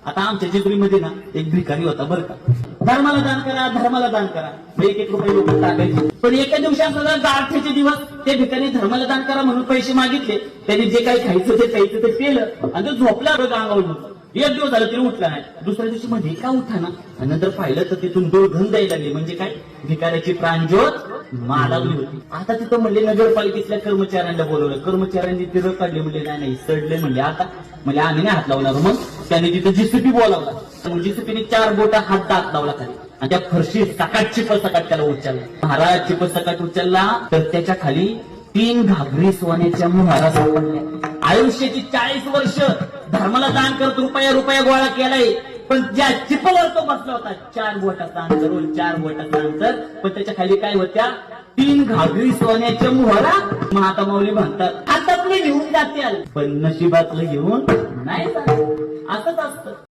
आता आमच्या जेजुरीमध्ये ना एक भिकारी होता बरं का, धर्माला दान करा, धर्माला दान करा, 1-1 रुपये लोक टाकायचे. पण एका दिवशी असं गारठ्याचे दिवस ते भिकारी धर्माला दान करा म्हणून पैसे मागितले. त्याने जे काही खायचं ते प्यायचं ते केलं आणि तो झोपला बघ अंगावर. 1 दिवस झालं तरी उठला नाही. दुसऱ्या दिवशी मध्ये का उठा ना, आणि नंतर पाहिलं तर तिथून दुर्गंध यायला लागली. म्हणजे काय, भिकाऱ्याची प्राणज्योत माळावली होती. आता तिथं म्हणले नगरपालिकेतल्या कर्मचाऱ्यांना बोलवलं. कर्मचाऱ्यांनी तिथं काढले, म्हणले नाही सडले, म्हणले आता म्हणजे आम्ही नाही हात लावणार. मग त्याने तिथं जीसीपी बोलावला. जीसीपीने 4 बोटा हात दात लावला खाली आणि त्या फरशी सकाट चिप सकाट त्याला उचलला. महाराज चिप सकाट उचलला तर त्याच्या खाली 3 घागरी सोन्याच्या मोहरा सापडल्या. आयुष्याची 40 वर्ष धर्माला दान करत रुपया गोळा केलाय, पण ज्या चिपवर तो बसला होता 4 बोटाचा अंतर, 4 बोटाचा अंतर, पण त्याच्या खाली काय होत्या 3 घागरी सोन्याच्या मोहरा. महात्मा माऊली म्हणतात हातातले घेऊन जाते, पण नशिबातलं घेऊन नाही जात. असंच असतं.